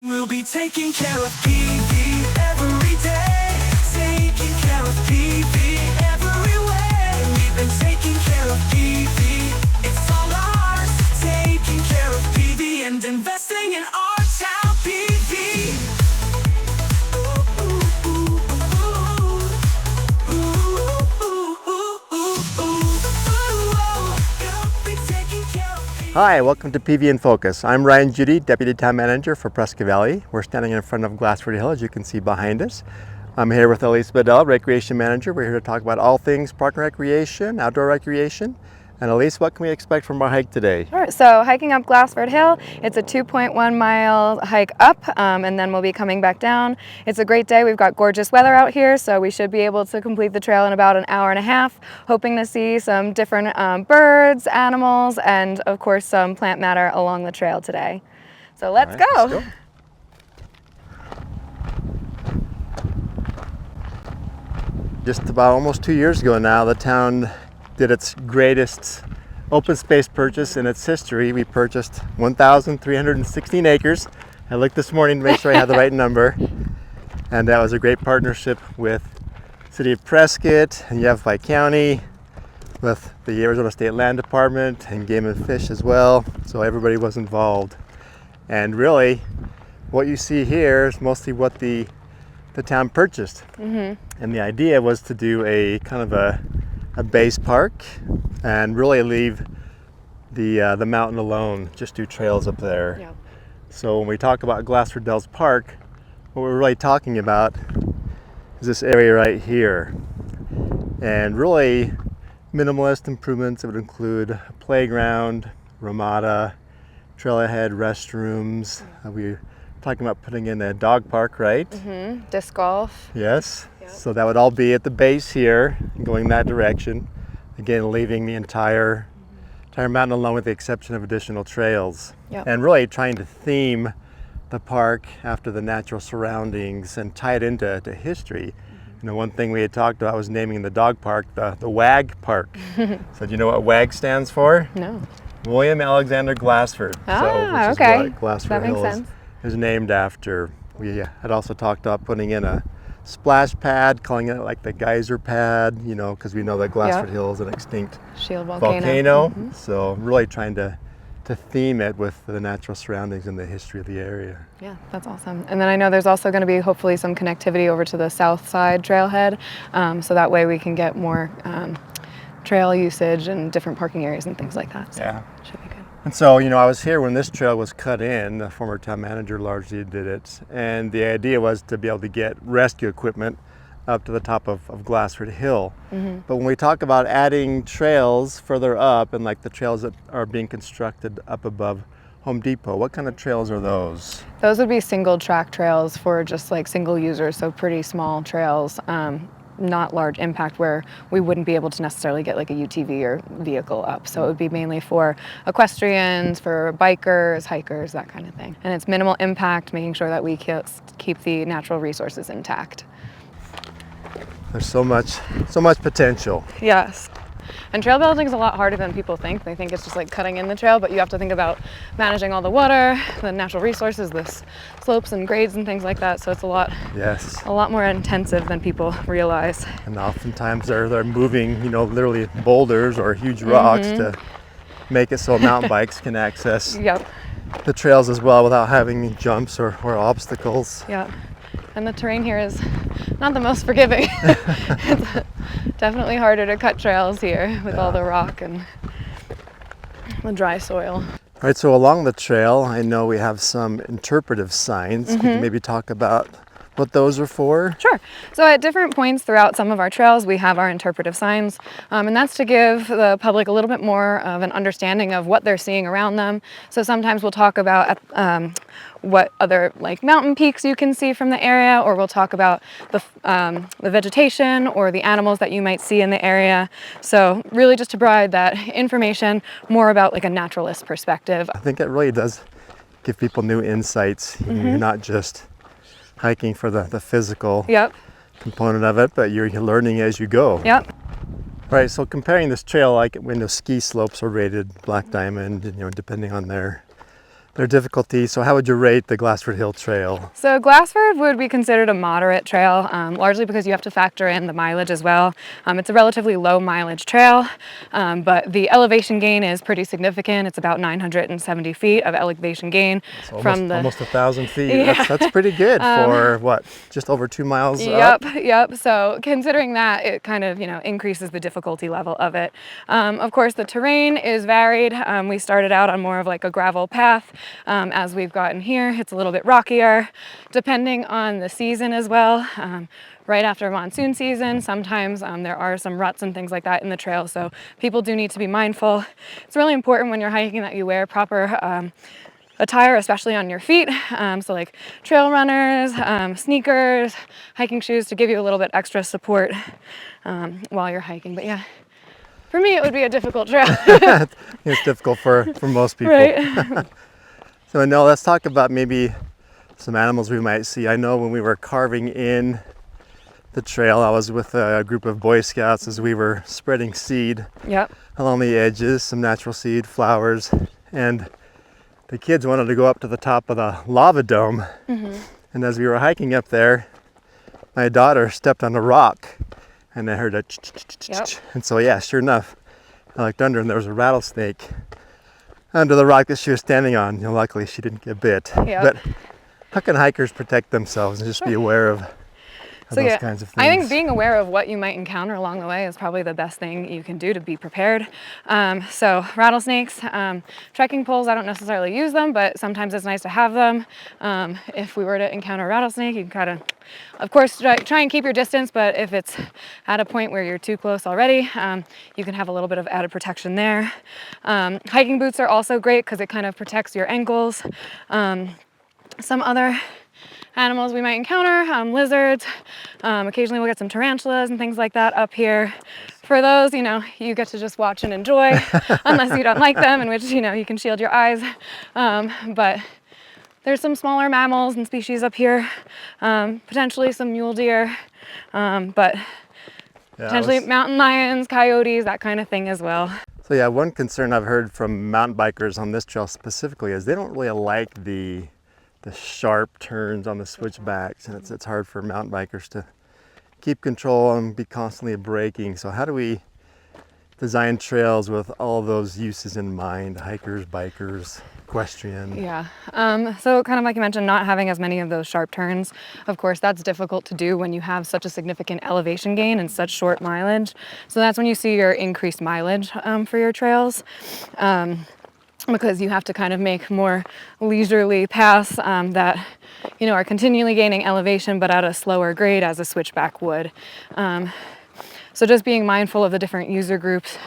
We'll be taking care of PV every day. Taking care of PV everywhere. We've been taking care of PV. It's all ours. Taking care of PV and investing in our town PV. Ooh, ooh, ooh, ooh. Ooh, ooh, ooh, ooh, ooh. We'll be taking care of PV. Hi, welcome to PV in Focus. I'm Ryan Judy, Deputy Town Manager for Prescott Valley. We're standing in front of Glassford Hill, as you can see behind us. I'm here with Elyse Badal, Recreation Manager. We're here to talk about all things park and recreation, outdoor recreation. And Elyse, what can we expect from our hike today? Sure. So hiking up Glassford Hill, it's a 2.1 mile hike up, and then we'll be coming back down. It's a great day. We've got gorgeous weather out here, so we should be able to complete the trail in about an hour and a half, hoping to see some different birds, animals, and of course some plant matter along the trail today. So let's go. Let's go. Just about almost 2 years ago now, the town did its greatest open space purchase in its history. We purchased 1,316 acres. I looked this morning to make sure I had the right number. And that was a great partnership with City of Prescott and Yavapai County, with the Arizona State Land Department and Game and Fish as well. So everybody was involved. And really, what you see here is mostly what the town purchased. And the idea was to do a kind of a base park and really leave the mountain alone, just do trails up there. Yeah. So when we talk about Glassford Dells Park, what we're really talking about is this area right here. And really minimalist improvements that would include a playground, ramada, trailhead, restrooms. We're talking about putting in a dog park, right? Disc golf. Yes. Yep. So that would all be at the base here, going that direction. Again, leaving the entire mountain alone with the exception of additional trails. Yep. And really trying to theme the park after the natural surroundings and tie it into history. You know, one thing we had talked about was naming the dog park the WAG Park. So do you know what WAG stands for? No. William Alexander Glassford. Which Ah, is okay. what Glassford That makes Hill sense. is named after. We had also talked about putting in a splash pad, calling it like the geyser pad, you know, because we know that Glassford Hill is an extinct Shield volcano. So really trying to theme it with the natural surroundings and the history of the area. Yeah, that's awesome. And then I know there's also going to be hopefully some connectivity over to the south side trailhead, so that way we can get more trail usage and different parking areas and things like that. So Yeah. should be good. And so, you know, I was here when this trail was cut in. The former town manager largely did it. And the idea was to be able to get rescue equipment up to the top of Glassford Hill. But when we talk about adding trails further up, and like the trails that are being constructed up above Home Depot, what kind of trails are those? Those would be single track trails for just like single users, so pretty small trails, not large impact where we wouldn't be able to necessarily get like a UTV or vehicle up. So it would be mainly for equestrians, for bikers, hikers, that kind of thing. And it's minimal impact, making sure that we keep the natural resources intact. There's so much potential. Yes. And trail building is a lot harder than people think. They think it's just like cutting in the trail, but you have to think about managing all the water, the natural resources, the slopes and grades and things like that. So it's a lot more intensive than people realize. And oftentimes they're moving, you know, literally boulders or huge rocks to make it so mountain bikes can access the trails as well without having jumps or obstacles. Yeah. And the terrain here is not the most forgiving. It's definitely harder to cut trails here with all the rock and the dry soil. All right, so along the trail, I know we have some interpretive signs. Could you maybe talk about what those are for? Sure. So at different points throughout some of our trails, we have our interpretive signs, and that's to give the public a little bit more of an understanding of what they're seeing around them. So sometimes we'll talk about what other like mountain peaks you can see from the area, or we'll talk about the vegetation or the animals that you might see in the area. So really just to provide that information more about like a naturalist perspective. I think it really does give people new insights. You're not just hiking for the physical component of it, but you're learning as you go. Yep. Right, so comparing this trail, like when the ski slopes are rated black diamond, you know, depending on their their difficulty. So how would you rate the Glassford Hill Trail? So Glassford would be considered a moderate trail, largely because you have to factor in the mileage as well. It's a relatively low mileage trail, but the elevation gain is pretty significant. It's about 970 feet of elevation gain from the... almost 1,000 feet. Yeah. That's pretty good for what, just over 2 miles up? Yep. So considering that, it kind of, increases the difficulty level of it. Of course, the terrain is varied. We started out on more of like a gravel path. As we've gotten here, it's a little bit rockier, depending on the season as well. Right after monsoon season, sometimes there are some ruts and things like that in the trail, so people do need to be mindful. It's really important when you're hiking that you wear proper attire, especially on your feet. So like trail runners, sneakers, hiking shoes to give you a little bit extra support while you're hiking. But yeah, for me, it would be a difficult trail. It's difficult for most people. Right. So now let's talk about maybe some animals we might see. I know when we were carving in the trail, I was with a group of Boy Scouts as we were spreading seed Yep. along the edges, some natural seed, flowers, and the kids wanted to go up to the top of the lava dome. And as we were hiking up there, my daughter stepped on a rock and I heard a Yep. and so yeah, sure enough, I looked under and there was a rattlesnake under the rock that she was standing on. Luckily she didn't get bit. Yep. But how can hikers protect themselves and just be aware of those kinds of things? I think being aware of what you might encounter along the way is probably the best thing you can do to be prepared. So rattlesnakes, trekking poles, I don't necessarily use them, but sometimes it's nice to have them. If we were to encounter a rattlesnake, you can of course, try and keep your distance, but if it's at a point where you're too close already, you can have a little bit of added protection there. Hiking boots are also great because it kind of protects your ankles. Some other animals we might encounter, lizards, occasionally we'll get some tarantulas and things like that up here. For those, you get to just watch and enjoy, unless you don't like them, in which, you can shield your eyes. But there's some smaller mammals and species up here, potentially some mule deer, but potentially mountain lions, coyotes, that kind of thing as well. So yeah, one concern I've heard from mountain bikers on this trail specifically is they don't really like the sharp turns on the switchbacks, and it's hard for mountain bikers to keep control and be constantly braking. So how do we design trails with all those uses in mind? Hikers, bikers, equestrian. Yeah, so kind of like you mentioned, not having as many of those sharp turns. Of course, that's difficult to do when you have such a significant elevation gain and such short mileage. So that's when you see your increased mileage for your trails. Because you have to kind of make more leisurely paths that, are continually gaining elevation, but at a slower grade as a switchback would. So just being mindful of the different user groups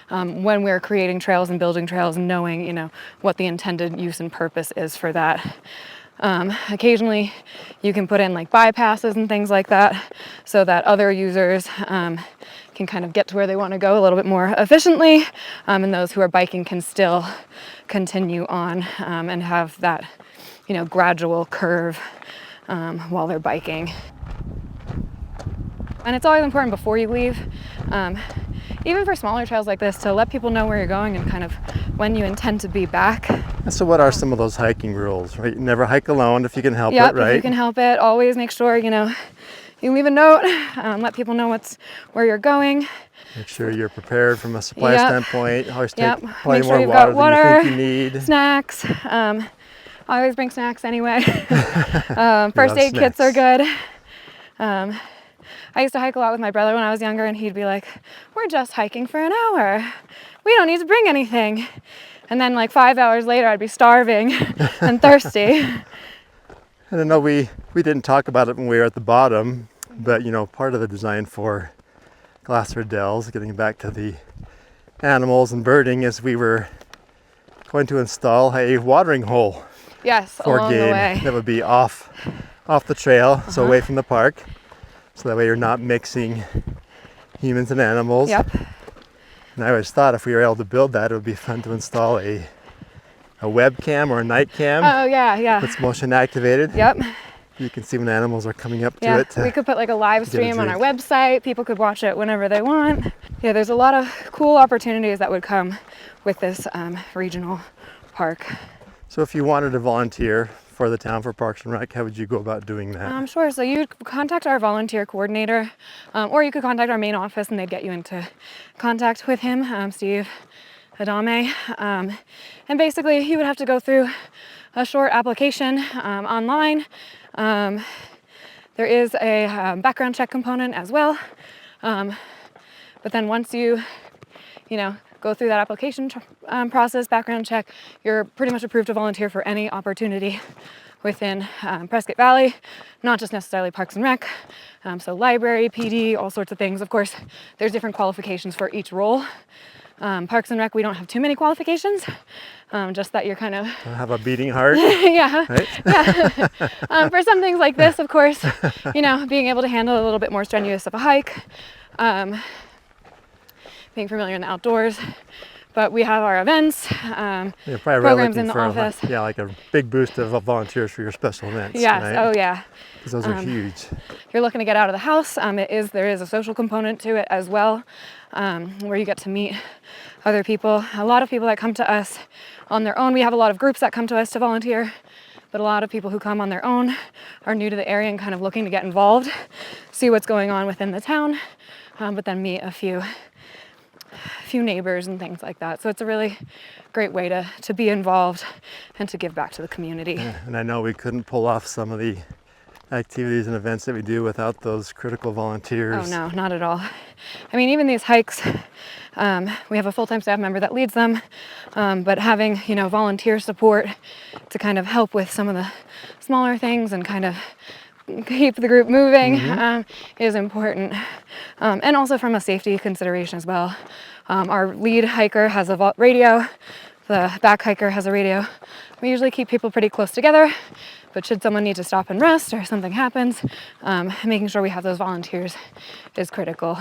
when we're creating trails and building trails and knowing, what the intended use and purpose is for that. Occasionally you can put in like bypasses and things like that so that other users can kind of get to where they want to go a little bit more efficiently, and those who are biking can still continue on and have that, gradual curve while they're biking. And it's always important before you leave, even for smaller trails like this, to let people know where you're going and kind of when you intend to be back. So what are some of those hiking rules, right? You never hike alone if you can help it, right? If you can help it, always make sure, you leave a note, let people know where you're going. Make sure you're prepared from a supply standpoint. Always take Make sure more you've got water than you think you need. Snacks. I always bring snacks anyway. First aid kits are good. I used to hike a lot with my brother when I was younger, and he'd be like, "We're just hiking for an hour. We don't need to bring anything." And then like 5 hours later, I'd be starving and thirsty. And I know we didn't talk about it when we were at the bottom, but part of the design for Glassford Dells, getting back to the animals and birding, is we were going to install a watering hole. Yes, for along game the way. that would be off the trail, so away from the park. So that way you're not mixing humans and animals. Yep. And I always thought if we were able to build that, it would be fun to install a webcam or a night cam. Oh yeah. That's motion activated. Yep. You can see when animals are coming up to it. We could put like a live stream on our website. People could watch it whenever they want. Yeah, there's a lot of cool opportunities that would come with this regional park. So if you wanted to volunteer for the town for Parks and Rec, how would you go about doing that? Sure. So you contact our volunteer coordinator, or you could contact our main office and they'd get you into contact with him, Steve Adame. And basically you would have to go through a short application online. There is a background check component as well. But then once you go through that application process, background check, you're pretty much approved to volunteer for any opportunity within Prescott Valley, not just necessarily Parks and Rec. So library, PD, all sorts of things. Of course, there's different qualifications for each role. Parks and Rec, we don't have too many qualifications, just that you're kind of... Have a beating heart. Yeah. Right? Yeah. For some things like this, of course, being able to handle a little bit more strenuous of a hike, being familiar in the outdoors. But we have our events, You're probably programs looking in the for office. like a big boost of volunteers for your special events. Yes, right? oh yeah. Because those are huge. You're looking to get out of the house. There is a social component to it as well, where you get to meet other people. A lot of people that come to us on their own. We have a lot of groups that come to us to volunteer, but a lot of people who come on their own are new to the area and kind of looking to get involved, see what's going on within the town, but then meet a few neighbors and things like that. So it's a really great way to be involved and to give back to the community. Yeah, and I know we couldn't pull off some of the activities and events that we do without those critical volunteers. Oh no, not at all. I mean, even these hikes, we have a full-time staff member that leads them, but having, volunteer support to kind of help with some of the smaller things and kind of keep the group moving is important. And also from a safety consideration as well. Our lead hiker has a radio, the back hiker has a radio. We usually keep people pretty close together, but should someone need to stop and rest or something happens, making sure we have those volunteers is critical.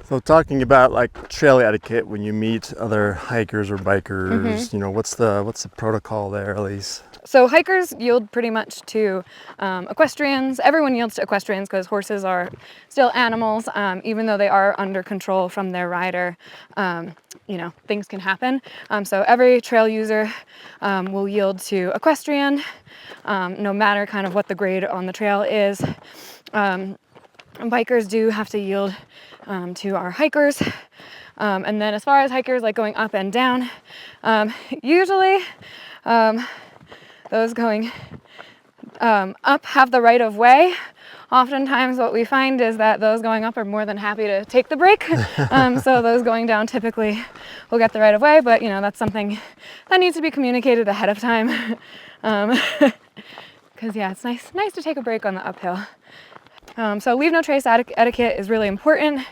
So talking about like trail etiquette when you meet other hikers or bikers, what's the protocol there, Elyse? So hikers yield pretty much to equestrians. Everyone yields to equestrians because horses are still animals, even though they are under control from their rider. Things can happen. So every trail user will yield to equestrian, no matter kind of what the grade on the trail is. Bikers do have to yield to our hikers. And then as far as hikers like going up and down, usually those going up have the right of way. Oftentimes what we find is that those going up are more than happy to take the break. So those going down typically will get the right of way, but that's something that needs to be communicated ahead of time. Because it's nice to take a break on the uphill. So leave no trace etiquette is really important.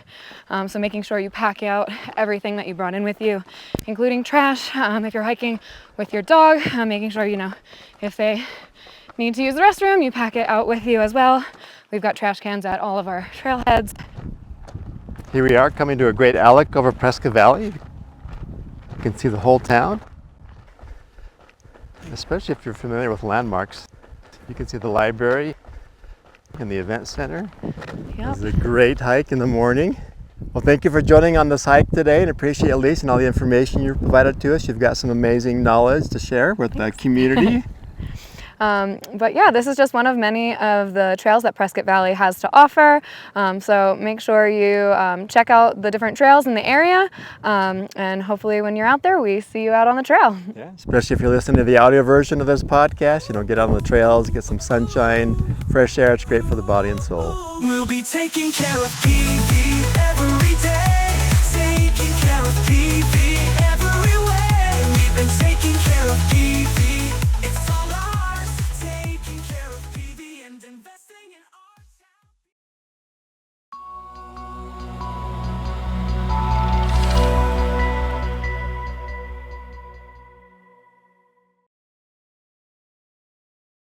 So making sure you pack out everything that you brought in with you, including trash. If you're hiking with your dog, making sure, if they need to use the restroom, you pack it out with you as well. We've got trash cans at all of our trailheads. Here we are coming to a great look over Prescott Valley. You can see the whole town, especially if you're familiar with landmarks. You can see the library and the event center. Yep. It's a great hike in the morning. Well, thank you for joining on this hike today, and appreciate Elyse and all the information you provided to us. You've got some amazing knowledge to share with the community. But yeah, this is just one of many of the trails that Prescott Valley has to offer. So make sure you check out the different trails in the area, and hopefully when you're out there, we see you out on the trail. Yeah, especially if you're listening to the audio version of this podcast, get out on the trails, get some sunshine, fresh air. It's great for the body and soul. We'll be taking care of PV.